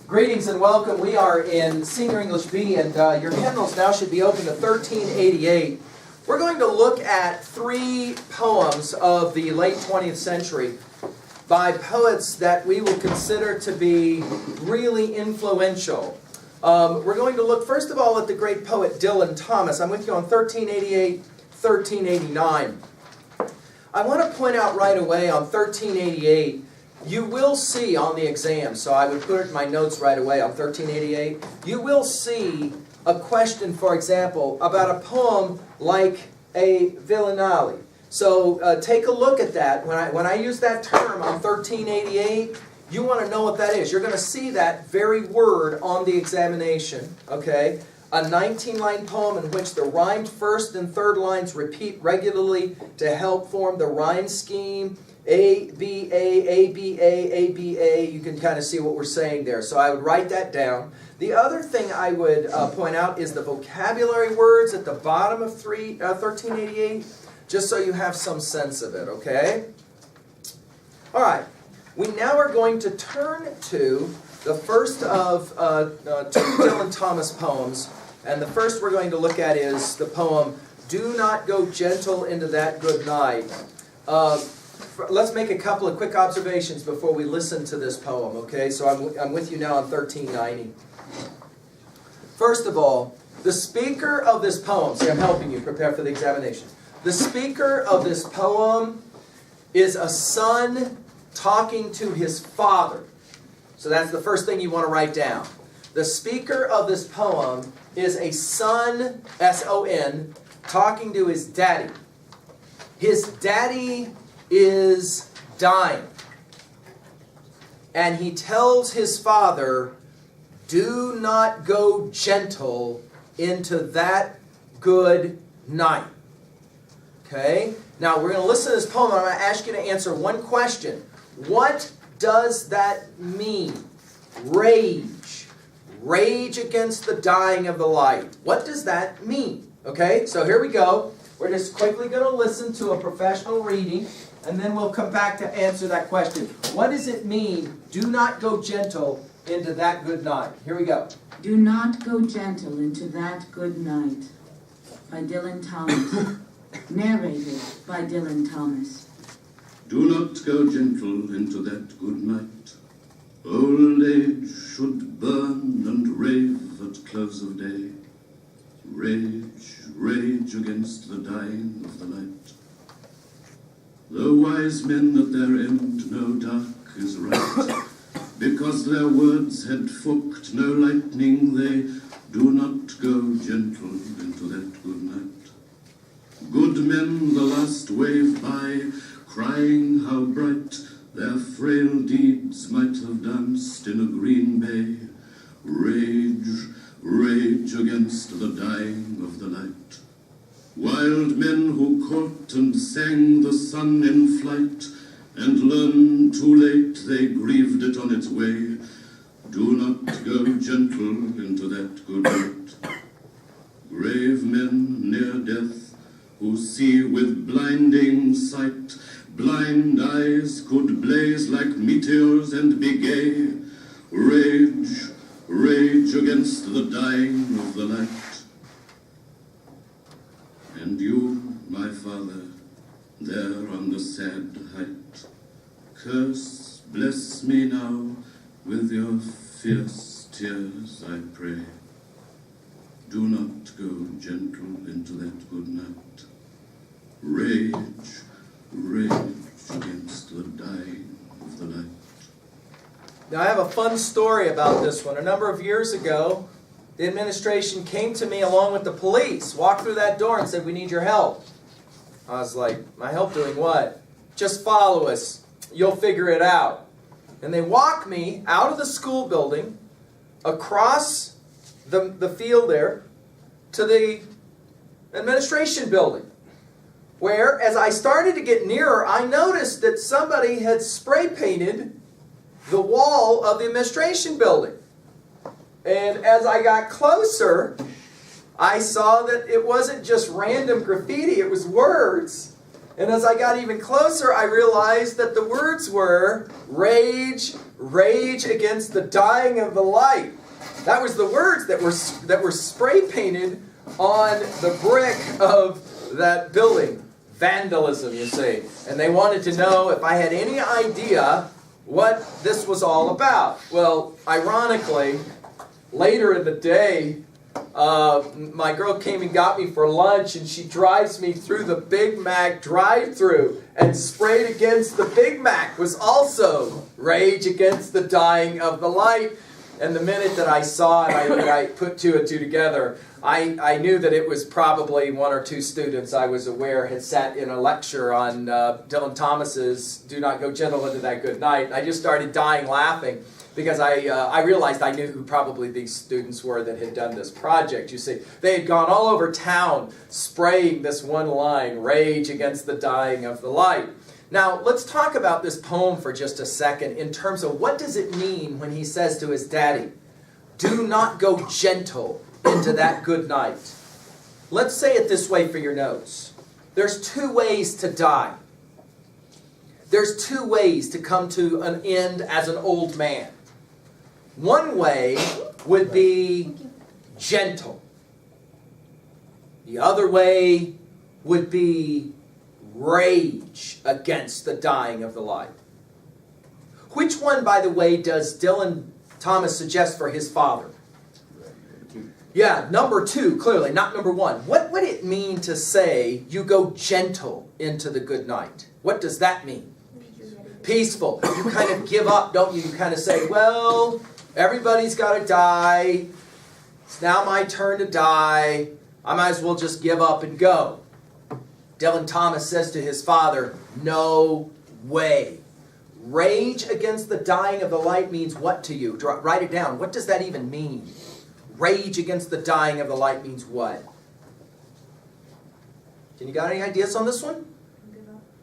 Greetings and welcome. We are in Senior English B, and your hymnals now should be open to 1388. We're going to look at three poems of the late 20th century by poets that we will consider to be really influential. We're going to look first of all at the great poet Dylan Thomas. I'm with you on 1388, 1389. I want to point out right away on 1388, you will see on the exam, so I would put it in my notes right away on 1388, you will see a question, for example, about a poem like a villanelle. So take a look at that. When I use that term on 1388, you want to know what that is. You're going to see that very word on the examination, okay? A 19-line poem in which the rhymed first and third lines repeat regularly to help form the rhyme scheme. A, B, A, A, B, A, A, B, A. You can kind of see what we're saying there. So I would write that down. The other thing I would point out is the vocabulary words at the bottom of 1388, just so you have some sense of it, okay? All right. We now are going to turn to the first of two Dylan Thomas poems. And the first we're going to look at is the poem, Do Not Go Gentle Into That Good Night. Let's make a couple of quick observations before we listen to this poem, okay? So I'm with you now on 1390. First of all, the speaker of this poem, see, I'm helping you prepare for the examination. The speaker of this poem is a son talking to his father. So that's the first thing you want to write down. The speaker of this poem is a son, S-O-N, talking to his daddy. His daddy is dying. And he tells his father, do not go gentle into that good night. Okay? Now we're going to listen to this poem and I'm going to ask you to answer one question. What does that mean? Rage. Rage against the dying of the light. What does that mean? Okay, so here we go. We're just quickly going to listen to a professional reading, and then we'll come back to answer that question. What does it mean, do not go gentle into that good night? Here we go. Do not go gentle into that good night, by Dylan Thomas. Narrated by Dylan Thomas. Do not go gentle into that good night. Old age should burn and rave at close of day. Rage, rage against the dying of the light. The wise men at their end know dark is right. Because their words had forked no lightning, they do not go gentle into that good night. Good men the last wave by, crying how bright their frail deeds might have danced in a green bay. Rage, rage against the dying of the light. Wild men who caught and sang the sun in flight, and learned too late they grieved it on its way. Do not go gentle into that good night. Grave men near death, who see with blinding sight, blind eyes could blaze like meteors and be gay. Rage, rage against the dying of the light. And you, my father, there on the sad height, curse, bless me now with your fierce tears, I pray. Do not go gentle into that good night. Rage, rage against the dying of the light. Now I have a fun story about this one. A number of years ago, the administration came to me along with the police, walked through that door and said, we need your help. I was like, my help doing what? Just follow us. You'll figure it out. And they walked me out of the school building, across the field there, to the administration building, where, as I started to get nearer, I noticed that somebody had spray painted the wall of the administration building. And as I got closer, I saw that it wasn't just random graffiti, it was words. And as I got even closer, I realized that the words were, rage, rage against the dying of the light. That was the words that were spray painted on the brick of that building. Vandalism, you see. And they wanted to know if I had any idea what this was all about. Well, ironically, later in the day, my girl came and got me for lunch, and she drives me through the Big Mac drive-thru, and sprayed against the Big Mac was also rage against the dying of the light. And the minute that I saw it, I put two and two together. I knew that it was probably one or two students I was aware had sat in a lecture on Dylan Thomas's Do Not Go Gentle Into That Good Night. I just started dying laughing because I realized I knew who probably these students were that had done this project. You see, they had gone all over town spraying this one line, rage against the dying of the light. Now, let's talk about this poem for just a second in terms of what does it mean when he says to his daddy, do not go gentle into that good night. Let's say it this way for your notes. There's two ways to die. There's two ways to come to an end as an old man. One way would be gentle. The other way would be rage against the dying of the light. Which one, by the way, does Dylan Thomas suggest for his father? Yeah, number two, clearly, not number one. What would it mean to say you go gentle into the good night? What does that mean? Peaceful. You kind of give up, don't you? You kind of say, well, everybody's got to die. It's now my turn to die. I might as well just give up and go. Dylan Thomas says to his father, no way. Rage against the dying of the light means what to you? Write it down. What does that even mean? Rage against the dying of the light means what? Can you got any ideas on this one?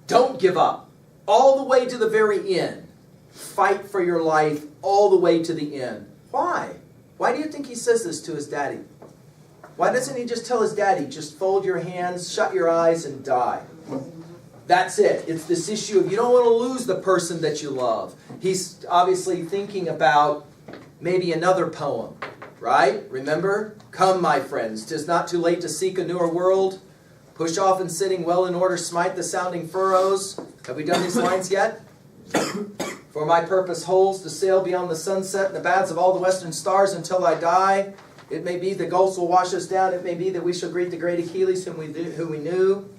Don't give up. All the way to the very end. Fight for your life all the way to the end. Why? Why do you think he says this to his daddy? Why doesn't he just tell his daddy, just fold your hands, shut your eyes, and die? That's it. It's this issue of you don't want to lose the person that you love. He's obviously thinking about maybe another poem, right? Remember? Come, my friends, 'tis not too late to seek a newer world. Push off and sitting well in order, smite the sounding furrows. Have we done these lines yet? For my purpose holds to sail beyond the sunset and the baths of all the western stars until I die. It may be the gulfs will wash us down. It may be that we shall greet the great Achilles whom we knew.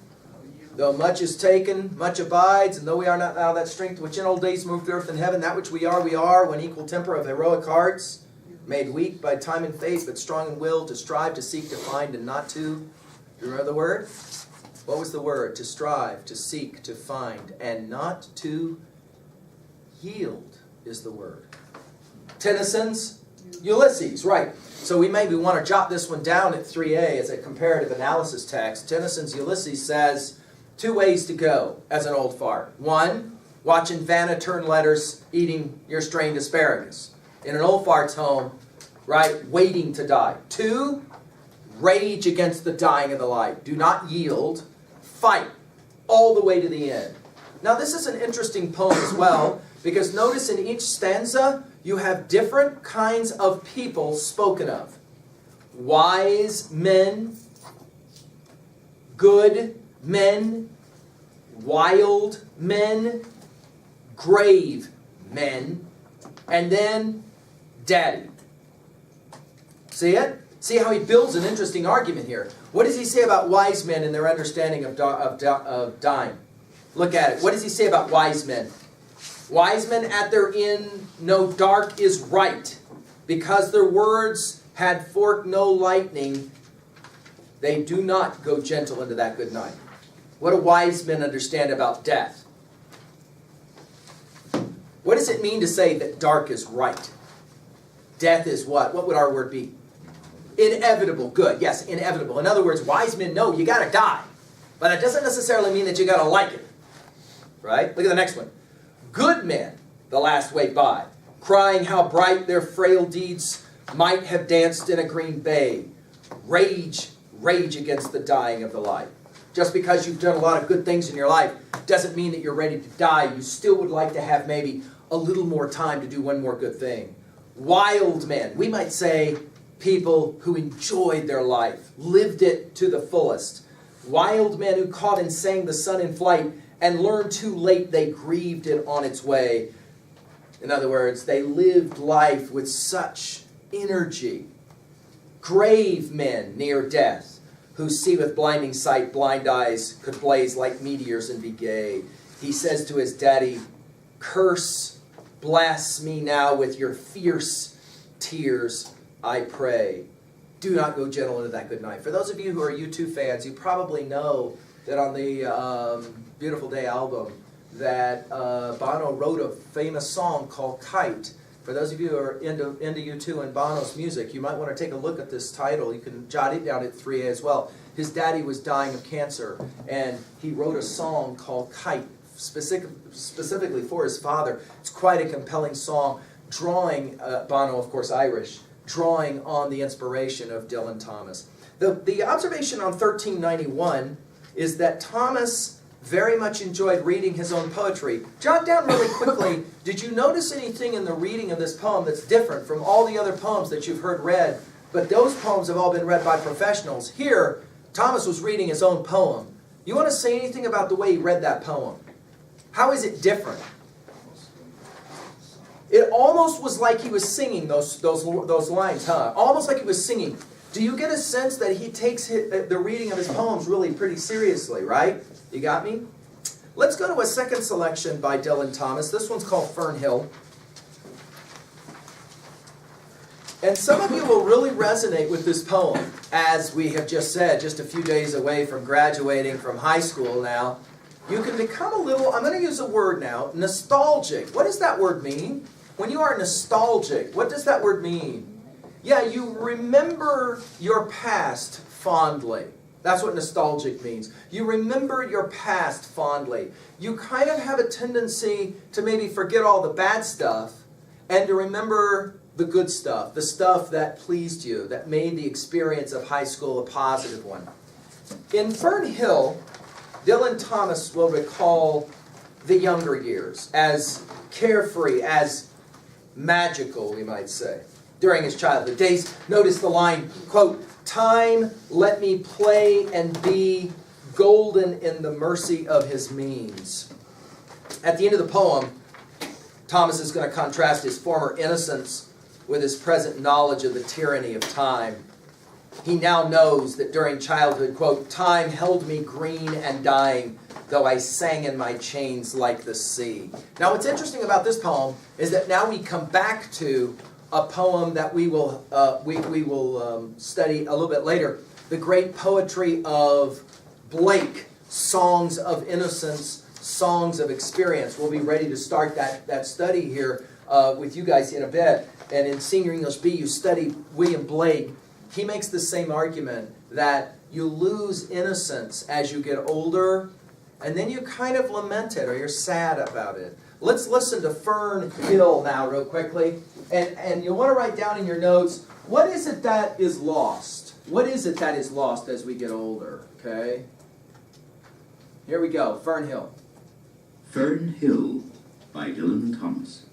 Though much is taken, much abides, and though we are not now that strength which in old days moved the earth and heaven, that which we are, when equal temper of heroic hearts, made weak by time and faith, but strong in will, to strive, to seek, to find, and not to. Do you remember the word? What was the word? To strive, to seek, to find, and not to yield is the word. Tennysons Ulysses, right. So we maybe want to jot this one down at 3A as a comparative analysis text. Tennyson's Ulysses says, two ways to go as an old fart. One, watching Vanna turn letters, eating your strained asparagus. In an old fart's home, right, waiting to die. Two, rage against the dying of the light. Do not yield. Fight all the way to the end. Now this is an interesting poem as well, because notice in each stanza, you have different kinds of people spoken of. Wise men, good men, wild men, grave men, and then daddy. See it? See how he builds an interesting argument here. What does he say about wise men and their understanding of dying? Look at it. What does he say about wise men? Wise men at their end know dark is right. Because their words had forked no lightning, they do not go gentle into that good night. What do wise men understand about death? What does it mean to say that dark is right? Death is what? What would our word be? Inevitable. Good. Yes, inevitable. In other words, wise men know you got to die. But that doesn't necessarily mean that you got to like it. Right? Look at the next one. Good men, the last way by, crying how bright their frail deeds might have danced in a green bay. Rage, rage against the dying of the light. Just because you've done a lot of good things in your life doesn't mean that you're ready to die. You still would like to have maybe a little more time to do one more good thing. Wild men, we might say people who enjoyed their life, lived it to the fullest. Wild men who caught and sang the sun in flight and learned too late they grieved it on its way. In other words, they lived life with such energy. Grave men near death, who see with blinding sight, blind eyes could blaze like meteors and be gay. He says to his daddy, curse, bless me now with your fierce tears, I pray. Do not go gentle into that good night. For those of you who are U2 fans, you probably know that on the Beautiful Day album that Bono wrote a famous song called Kite. For those of you who are into U2 and Bono's music, you might want to take a look at this title. You can jot it down at 3A as well. His daddy was dying of cancer, and he wrote a song called Kite, specifically for his father. It's quite a compelling song, drawing, Bono, of course, Irish, drawing on the inspiration of Dylan Thomas. The observation on 1391 is that Thomas very much enjoyed reading his own poetry. Jot down really quickly, did you notice anything in the reading of this poem that's different from all the other poems that you've heard read? But those poems have all been read by professionals. Here, Thomas was reading his own poem. You want to say anything about the way he read that poem? How is it different? It almost was like he was singing those lines, huh? Almost like he was singing. Do you get a sense that he takes the reading of his poems really pretty seriously, right? You got me? Let's go to a second selection by Dylan Thomas. This one's called Fern Hill. And some of you will really resonate with this poem, as we have just said, just a few days away from graduating from high school now. You can become a little, I'm going to use a word now, nostalgic. What does that word mean? When you are nostalgic, what does that word mean? Yeah, you remember your past fondly. That's what nostalgic means. You remember your past fondly. You kind of have a tendency to maybe forget all the bad stuff and to remember the good stuff, the stuff that pleased you, that made the experience of high school a positive one. In Fern Hill, Dylan Thomas will recall the younger years as carefree, as magical, we might say, during his childhood days. Notice the line, quote, time let me play and be golden in the mercy of his means. At the end of the poem, Thomas is going to contrast his former innocence with his present knowledge of the tyranny of time. He now knows that during childhood, quote, time held me green and dying, though I sang in my chains like the sea. Now what's interesting about this poem is that now we come back to a poem that we will study a little bit later, the great poetry of Blake, Songs of Innocence, Songs of Experience. We'll be ready to start that study here with you guys in a bit. And in Senior English B, you study William Blake. He makes the same argument that you lose innocence as you get older, and then you kind of lament it or you're sad about it. Let's listen to Fern Hill now real quickly. And you'll want to write down in your notes, what is it that is lost? What is it that is lost as we get older? Okay? Here we go, Fern Hill. Fern Hill by Dylan Thomas.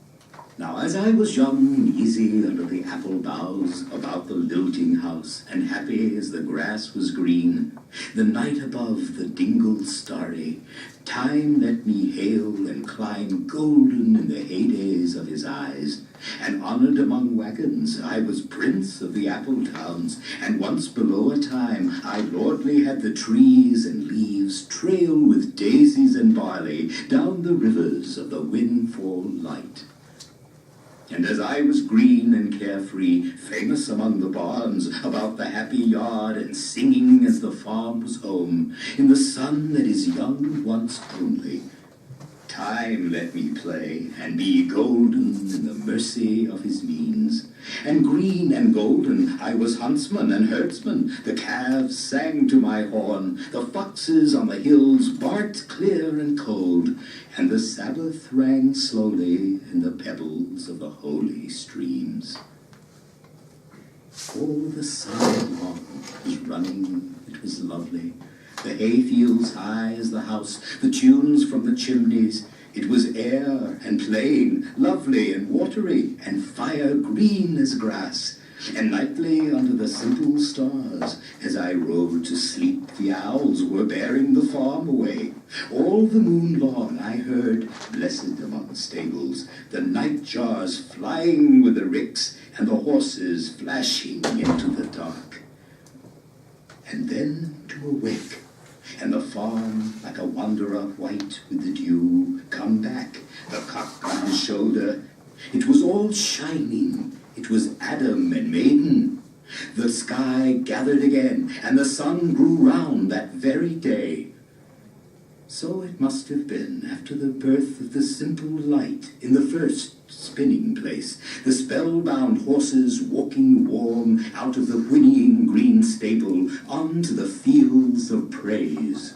Now as I was young and easy under the apple boughs about the lilting house, and happy as the grass was green, the night above the dingle starry, time let me hail and climb golden in the heydays of his eyes, and honoured among wagons I was prince of the apple towns, and once below a time I lordly had the trees and leaves trail with daisies and barley down the rivers of the windfall light. And as I was green and carefree, famous among the barns, about the happy yard, and singing as the farm was home, in the sun that is young once only, time let me play, and be golden in the mercy of his means. And green and golden I was huntsman and herdsman, the calves sang to my horn, the foxes on the hills barked clear and cold, and the Sabbath rang slowly in the pebbles of the holy streams. Oh, the sun long was running, it was lovely. the hayfields high as the house, the tunes from the chimneys. It was air and plain, lovely and watery, and fire green as grass. And nightly under the simple stars, as I rode to sleep, the owls were bearing the farm away. All the moon long I heard, blessed among the stables, the night jars flying with the ricks, and the horses flashing into the dark. And then to awake, and the farm, like a wanderer white with the dew, come back, the cock on his shoulder. It was all shining. It was Adam and maiden. The sky gathered again, and the sun grew round that very day. So it must have been after the birth of the simple light in the first spinning place, the spellbound horses walking warm out of the whinnying green stable onto the fields of praise.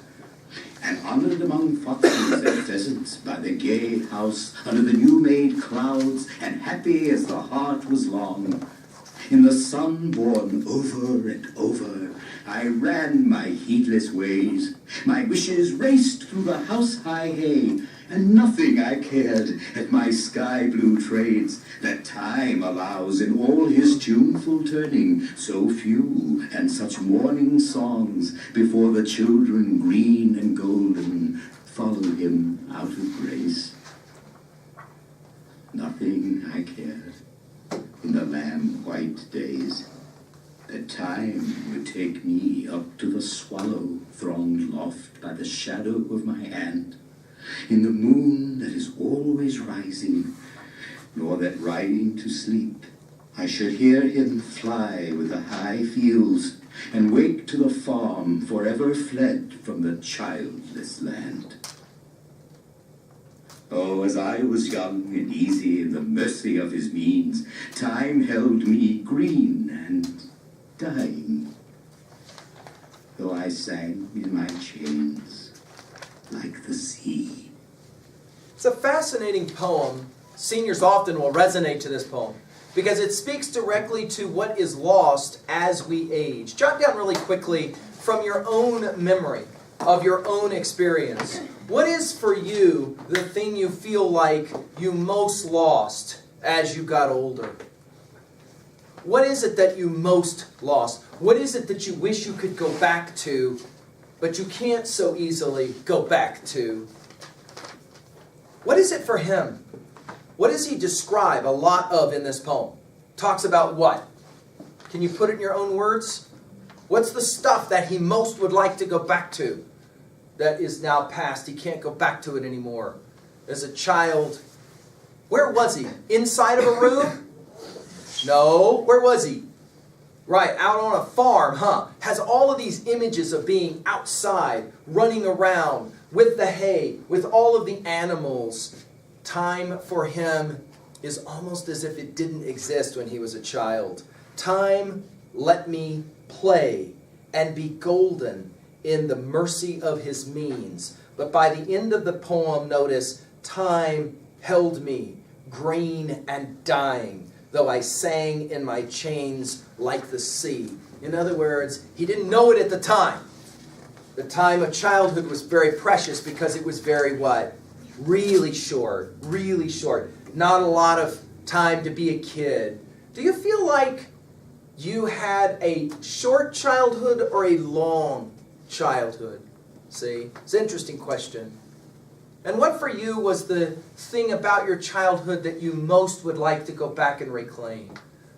And honored among foxes and pheasants by the gay house under the new-made clouds, and happy as the heart was long. In the sun born over and over, I ran my heedless ways. My wishes raced through the house-high hay, and nothing I cared at my sky-blue trades that time allows in all his tuneful turning, so few and such morning songs before the children green and golden follow him out of grace. Nothing I cared in the lamb-white days that time would take me up to the swallow-thronged loft by the shadow of my hand, in the moon that is always rising, nor that riding to sleep I should hear him fly with the high fields, and wake to the farm forever fled from the childless land. Oh, as I was young and easy in the mercy of his means, time held me green and dying, though I sang in my chains like the sea. It's a fascinating poem. Seniors often will resonate to this poem because it speaks directly to what is lost as we age. Jot down really quickly from your own memory of your own experience. What is for you the thing you feel like you most lost as you got older? What is it that you most lost? What is it that you wish you could go back to, but you can't so easily go back to? What is it for him? What does he describe a lot of in this poem? Talks about what? Can you put it in your own words? What's the stuff that he most would like to go back to that is now past? He can't go back to it anymore. As a child, where was he? Inside of a room? No. Where was he? Right, out on a farm, huh? Has all of these images of being outside, running around, with the hay, with all of the animals. Time for him is almost as if it didn't exist when he was a child. Time, let me play and be golden in the mercy of his means. But by the end of the poem, notice, time held me, green and dying, though I sang in my chains like the sea. In other words, he didn't know it at the time. The time of childhood was very precious because it was very what? Really short, really short. Not a lot of time to be a kid. Do you feel like you had a short childhood or a long childhood? See, it's an interesting question. And what for you was the thing about your childhood that you most would like to go back and reclaim?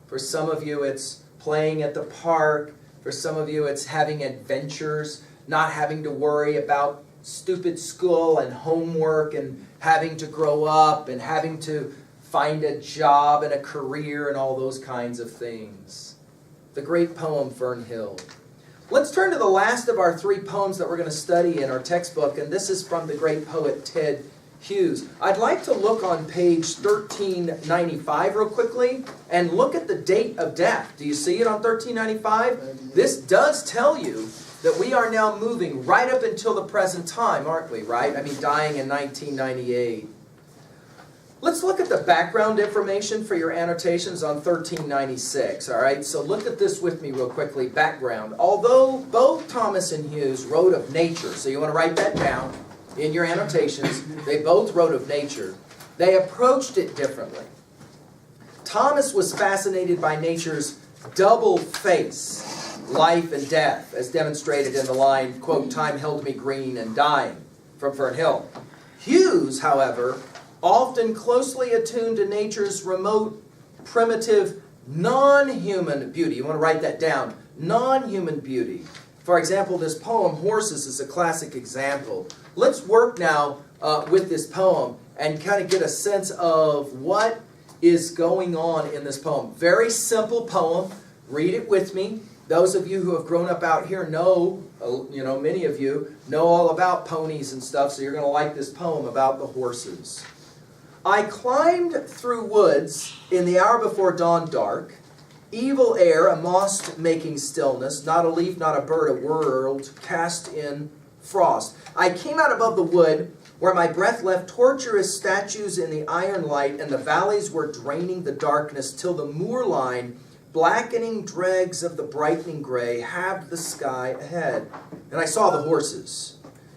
For some of you, it's playing at the park. For some of you, it's having adventures, not having to worry about stupid school and homework and having to grow up and having to find a job and a career and all those kinds of things. The great poem, Fern. Let's turn to the last of our three poems that we're going to study in our textbook, and this is from the great poet Ted Hughes. I'd like to look on page 1395 real quickly and look at the date of death. Do you see it on 1395? This does tell you that we are now moving right up until the present time, aren't we, right? I mean, dying in 1998. Let's look at the background information for your annotations on 1396, all right? So look at this with me real quickly, background. Although both Thomas and Hughes wrote of nature, so you want to write that down in your annotations, they both wrote of nature, they approached it differently. Thomas was fascinated by nature's double face, life and death, as demonstrated in the line, quote, "Time held me green and dying," from Fern Hill. Hughes, however, often closely attuned to nature's remote, primitive, non-human beauty. You want to write that down. Non-human beauty. For example, this poem, Horses, is a classic example. Let's work now with this poem and kind of get a sense of what is going on in this poem. Very simple poem. Read it with me. Those of you who have grown up out here know, many of you know all about ponies and stuff, so you're going to like this poem about the horses. I climbed through woods in the hour before dawn dark, evil air, a moss making stillness, not a leaf, not a bird, a world cast in frost. I came out above the wood where my breath left torturous statues in the iron light, and the valleys were draining the darkness till the moor line, blackening dregs of the brightening gray, halved the sky ahead. And I saw the horses,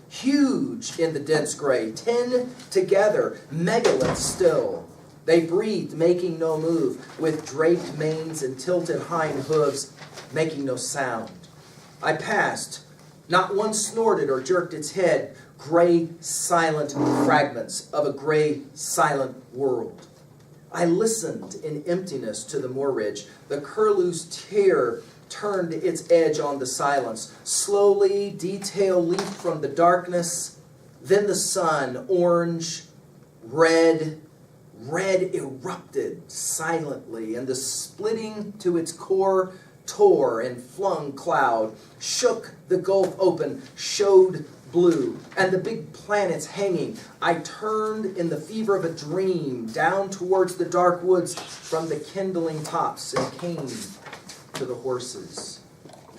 huge in the dense gray, 10 together, megaliths still. They breathed, making no move, with draped manes and tilted hind hooves, making no sound. I passed. Not one snorted or jerked its head, gray, silent fragments of a gray, silent world. I listened in emptiness to the moor ridge. The curlew's tear turned its edge on the silence. Slowly, detail leaped from the darkness. Then the sun, orange, red erupted silently, and the splitting to its core tore and flung cloud, shook the gulf open, showed blue, and the big planets hanging. I turned in the fever of a dream down towards the dark woods from the kindling tops and came to the horses.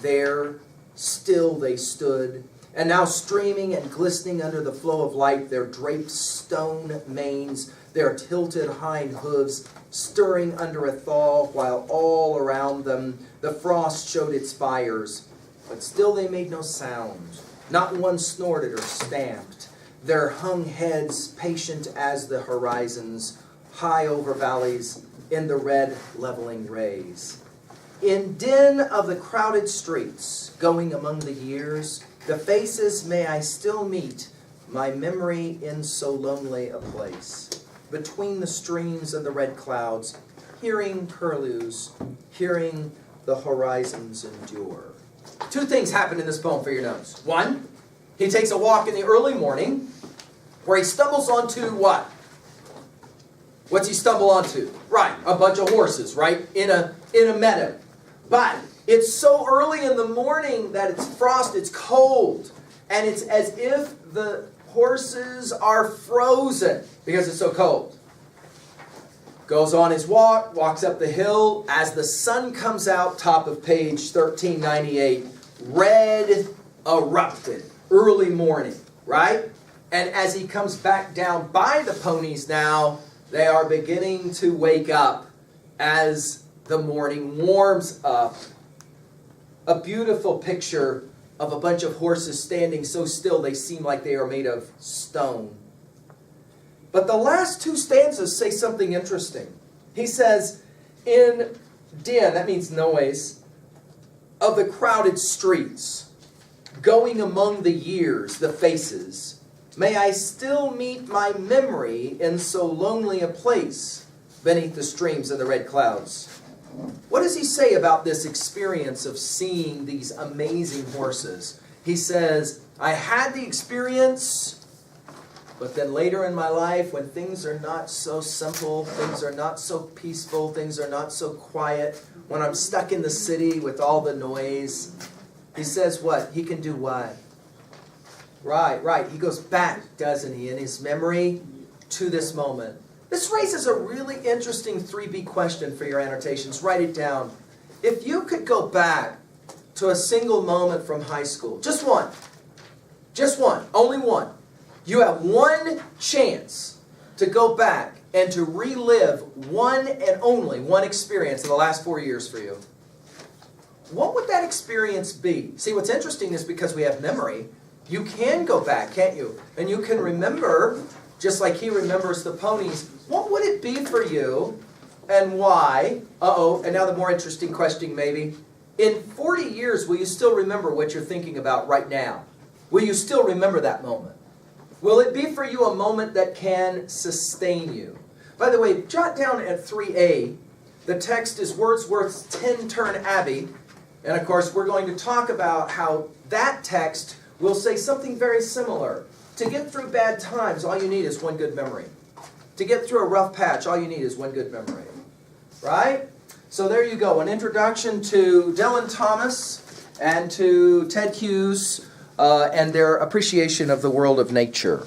There, still they stood, and now streaming and glistening under the flow of light, their draped stone manes, their tilted hind hooves, stirring under a thaw, while all around them the frost showed its fires. But still they made no sound. Not one snorted or stamped. Their hung heads patient as the horizons, high over valleys in the red leveling rays. In din of the crowded streets, going among the years, the faces may I still meet, my memory in so lonely a place. Between the streams and the red clouds, hearing curlews, hearing the horizons endure. Two things happen in this poem for your notes. One, he takes a walk in the early morning where he stumbles onto what? What's he stumble onto? Right, a bunch of horses, right? In a meadow. But it's so early in the morning that it's frost, it's cold, and it's as if the horses are frozen because it's so cold. Goes on his walk, walks up the hill. As the sun comes out, top of page 1398, red erupted, early morning, right? And as he comes back down by the ponies now, they are beginning to wake up as the morning warms up. A beautiful picture of a bunch of horses standing so still they seem like they are made of stone. But the last two stanzas say something interesting. He says, in din, that means noise, of the crowded streets, going among the years, the faces, may I still meet my memory in so lonely a place beneath the streams and the red clouds. What does he say about this experience of seeing these amazing horses? He says, I had the experience, but then later in my life, when things are not so simple, things are not so peaceful, things are not so quiet, when I'm stuck in the city with all the noise, he says what? He can do what? Right. He goes back, doesn't he, in his memory to this moment. This raises a really interesting 3B question for your annotations. Write it down. If you could go back to a single moment from high school, just one, only one. You have one chance to go back and to relive one and only one experience in the last 4 years for you, what would that experience be? See, what's interesting is because we have memory, you can go back, can't you? And you can remember, just like he remembers the ponies, what would it be for you and why? Uh-oh, and now the more interesting question maybe. In 40 years, will you still remember what you're thinking about right now? Will you still remember that moment? Will it be for you a moment that can sustain you? By the way, jot down at 3a, the text is Wordsworth's Tintern Abbey. And of course, we're going to talk about how that text will say something very similar. To get through bad times, all you need is one good memory. To get through a rough patch, all you need is one good memory. Right? So there you go, an introduction to Dylan Thomas and to Ted Hughes and their appreciation of the world of nature.